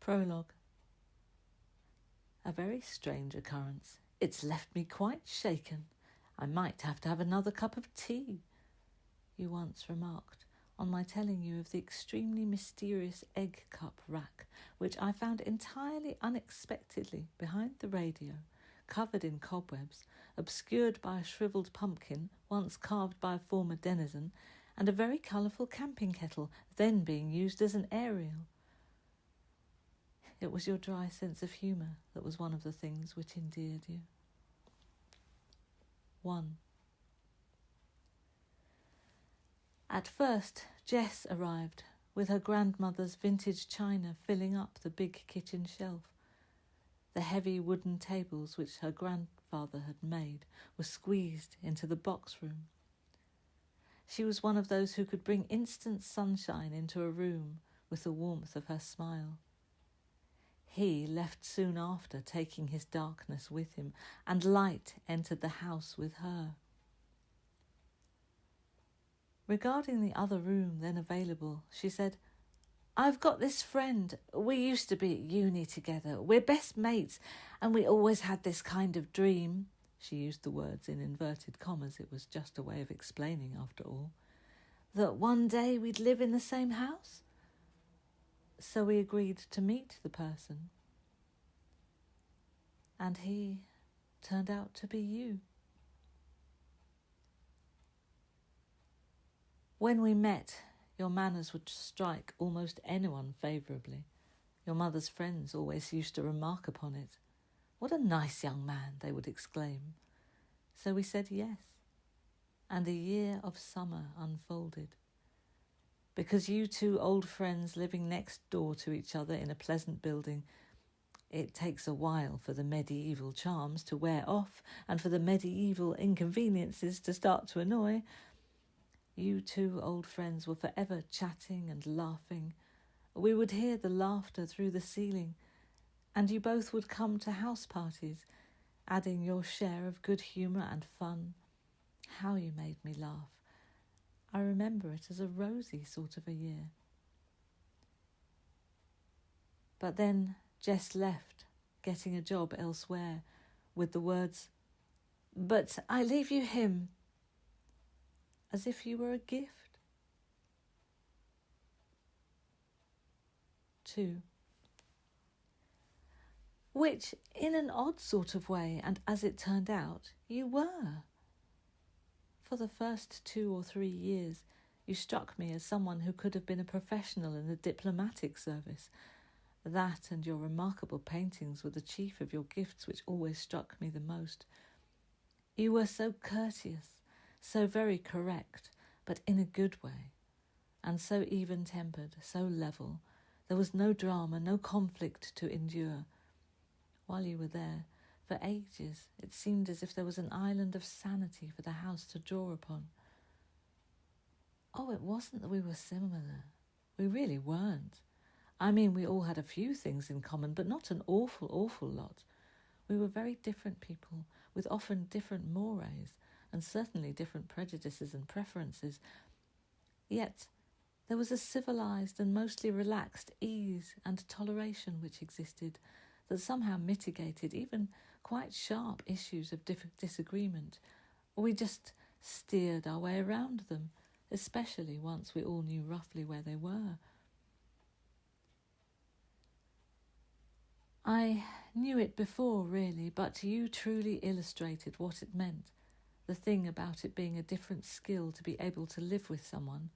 Prologue. A very strange occurrence. It's left me quite shaken. I might have to have another cup of tea, you once remarked on my telling you of the extremely mysterious egg cup rack, which I found entirely unexpectedly behind the radio, covered in cobwebs, obscured by a shriveled pumpkin once carved by a former denizen, and a very colourful camping kettle then being used as an aerial. It was your dry sense of humour that was one of the things which endeared you. 1. At first, Jess arrived, with her grandmother's vintage china filling up the big kitchen shelf. The heavy wooden tables which her grandfather had made were squeezed into the box room. She was one of those who could bring instant sunshine into a room with the warmth of her smile. He left soon after, taking his darkness with him, and light entered the house with her. Regarding the other room then available, she said, "I've got this friend. We used to be at uni together. We're best mates, and we always had this kind of dream." She used the words in inverted commas. It was just a way of explaining, after all. "That one day we'd live in the same house. So we agreed to meet the person. And he turned out to be you. When we met, your manners would strike almost anyone favourably. Your mother's friends always used to remark upon it. 'What a nice young man,' they would exclaim. So we said yes, and a year of summer unfolded. Because you two old friends living next door to each other in a pleasant building, it takes a while for the medieval charms to wear off and for the medieval inconveniences to start to annoy. You two old friends were forever chatting and laughing. We would hear the laughter through the ceiling, and you both would come to house parties, adding your share of good humour and fun. How you made me laugh. I remember it as a rosy sort of a year. But then Jess left, getting a job elsewhere, with the words, 'But I leave you him,' as if you were a gift. 2. Which, in an odd sort of way, and as it turned out, you were. For the first 2 or 3 years, you struck me as someone who could have been a professional in the diplomatic service. That and your remarkable paintings were the chief of your gifts which always struck me the most. You were so courteous, so very correct, but in a good way, and so even-tempered, so level. There was no drama, no conflict to endure. While you were there, for ages, it seemed as if there was an island of sanity for the house to draw upon. Oh, it wasn't that we were similar. We really weren't. I mean, we all had a few things in common, but not an awful lot. We were very different people, with often different mores, and certainly different prejudices and preferences. Yet there was a civilised and mostly relaxed ease and toleration which existed, that somehow mitigated even quite sharp issues of disagreement. We just steered our way around them, especially once we all knew roughly where they were. I knew it before, really, but you truly illustrated what it meant, the thing about it being a different skill to be able to live with someone,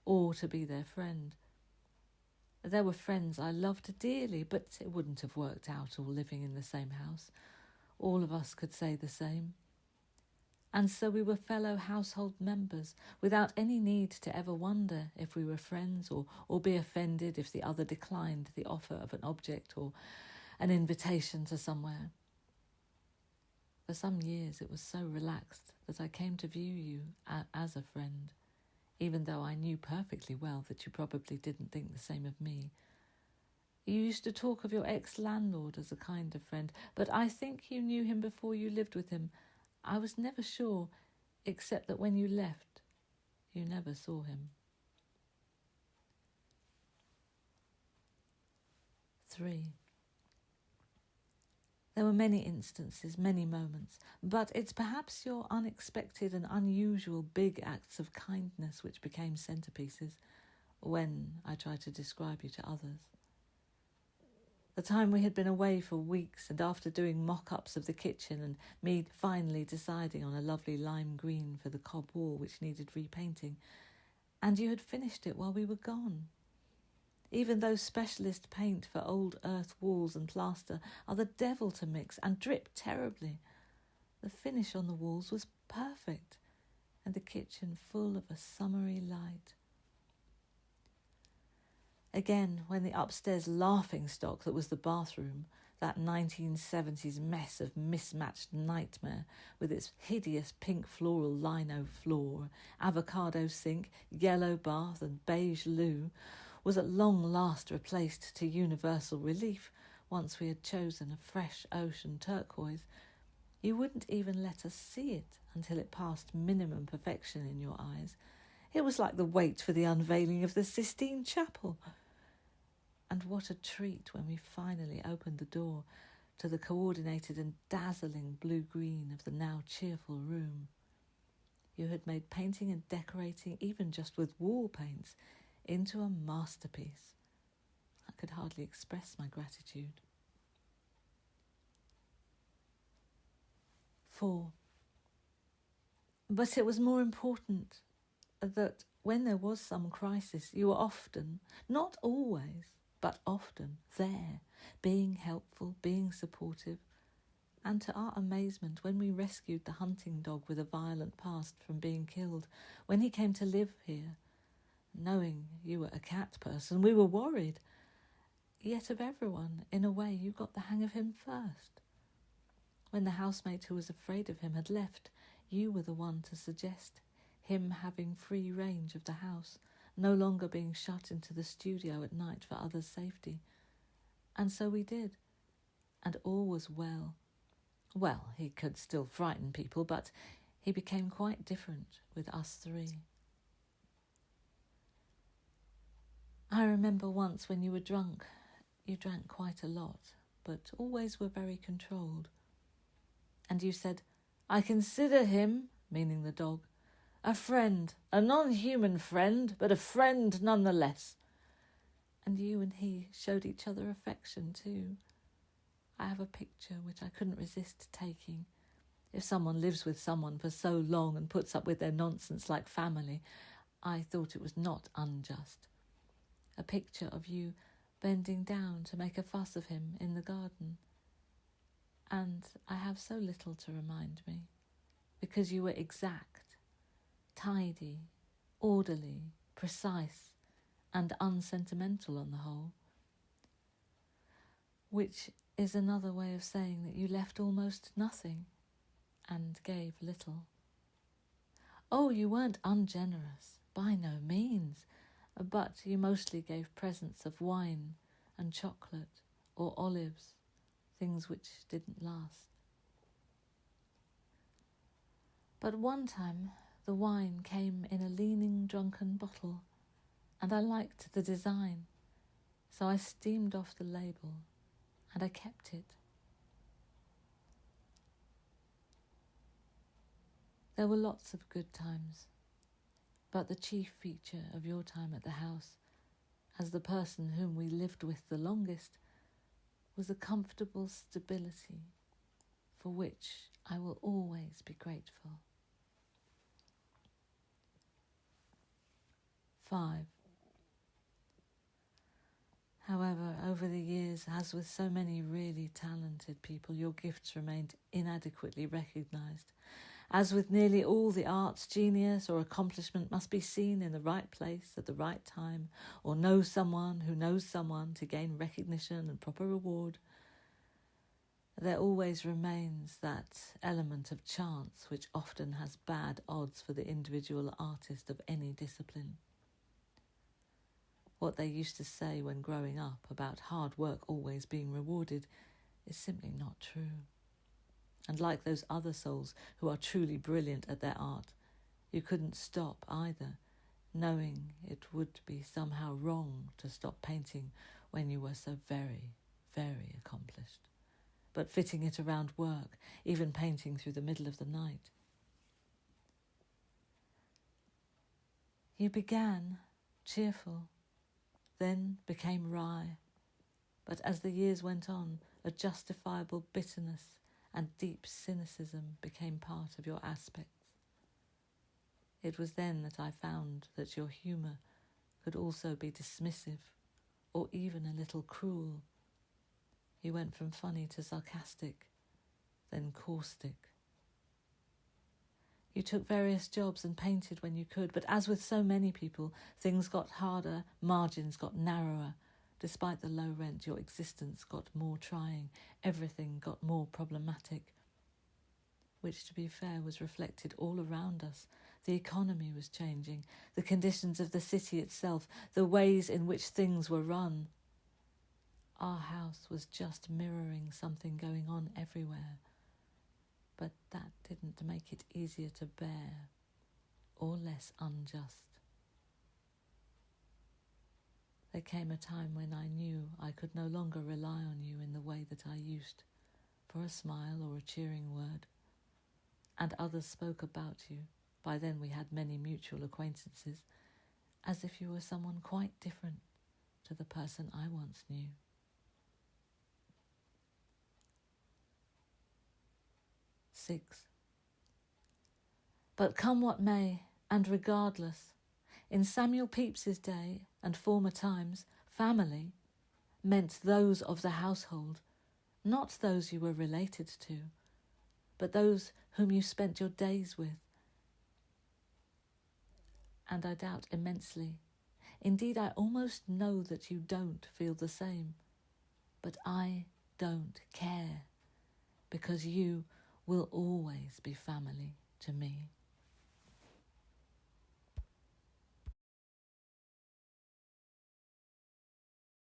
or to be their friend. There were friends I loved dearly, but it wouldn't have worked out all living in the same house. All of us could say the same. And so we were fellow household members, without any need to ever wonder if we were friends or be offended if the other declined the offer of an object or an invitation to somewhere. For some years it was so relaxed that I came to view you as a friend, even though I knew perfectly well that you probably didn't think the same of me. You used to talk of your ex-landlord as a kind of friend, but I think you knew him before you lived with him. I was never sure, except that when you left, you never saw him. 3. There were many instances, many moments, but it's perhaps your unexpected and unusual big acts of kindness which became centerpieces when I tried to describe you to others. The time we had been away for weeks, and after doing mock-ups of the kitchen and me finally deciding on a lovely lime green for the cob wall which needed repainting, and you had finished it while we were gone. Even though specialist paint for old earth walls and plaster are the devil to mix and drip terribly, the finish on the walls was perfect, and the kitchen full of a summery light. Again, when the upstairs laughingstock that was the bathroom, that 1970s mess of mismatched nightmare with its hideous pink floral lino floor, avocado sink, yellow bath and beige loo, was at long last replaced to universal relief once we had chosen a fresh ocean turquoise, you wouldn't even let us see it until it passed minimum perfection in your eyes. It was like the wait for the unveiling of the Sistine Chapel. And what a treat when we finally opened the door to the coordinated and dazzling blue-green of the now cheerful room. You had made painting and decorating, even just with wall paints, into a masterpiece. I could hardly express my gratitude. 4. But it was more important that when there was some crisis, you were often, not always, but often there, being helpful, being supportive. And to our amazement, when we rescued the hunting dog with a violent past from being killed, when he came to live here, knowing you were a cat person, we were worried. Yet of everyone, in a way, you got the hang of him first. When the housemate who was afraid of him had left, you were the one to suggest him having free range of the house, no longer being shut into the studio at night for others' safety. And so we did, and all was well. Well, he could still frighten people, but he became quite different with us 3. I remember once when you were drunk, you drank quite a lot, but always were very controlled. And you said, "I consider him," meaning the dog, "a friend, a non-human friend, but a friend nonetheless." And you and he showed each other affection too. I have a picture which I couldn't resist taking. If someone lives with someone for so long and puts up with their nonsense like family, I thought it was not unjust. A picture of you bending down to make a fuss of him in the garden. And I have so little to remind me, because you were exact, tidy, orderly, precise, and unsentimental on the whole. Which is another way of saying that you left almost nothing and gave little. Oh, you weren't ungenerous, by no means, but you mostly gave presents of wine and chocolate or olives, things which didn't last. But one time the wine came in a leaning, drunken bottle, and I liked the design, so I steamed off the label and I kept it. There were lots of good times, but the chief feature of your time at the house, as the person whom we lived with the longest, was a comfortable stability for which I will always be grateful. 5. However, over the years, as with so many really talented people, your gifts remained inadequately recognised. As with nearly all the arts, genius or accomplishment must be seen in the right place at the right time, or know someone who knows someone to gain recognition and proper reward. There always remains that element of chance which often has bad odds for the individual artist of any discipline. What they used to say when growing up about hard work always being rewarded is simply not true. And like those other souls who are truly brilliant at their art, you couldn't stop either, knowing it would be somehow wrong to stop painting when you were so very, very accomplished, but fitting it around work, even painting through the middle of the night. You began cheerful, then became wry, but as the years went on, a justifiable bitterness and deep cynicism became part of your aspects. It was then that I found that your humour could also be dismissive, or even a little cruel. You went from funny to sarcastic, then caustic. You took various jobs and painted when you could, but as with so many people, things got harder, margins got narrower. Despite the low rent, your existence got more trying, everything got more problematic, which, to be fair, was reflected all around us. The economy was changing, the conditions of the city itself, the ways in which things were run. Our house was just mirroring something going on everywhere, but that didn't make it easier to bear or less unjust. There came a time when I knew I could no longer rely on you in the way that I used, for a smile or a cheering word. And others spoke about you, by then we had many mutual acquaintances, as if you were someone quite different to the person I once knew. Six. But come what may, and regardless, in Samuel Pepys's day and former times, family meant those of the household, not those you were related to, but those whom you spent your days with. And I doubt immensely, indeed I almost know that you don't feel the same, but I don't care, because you will always be family to me.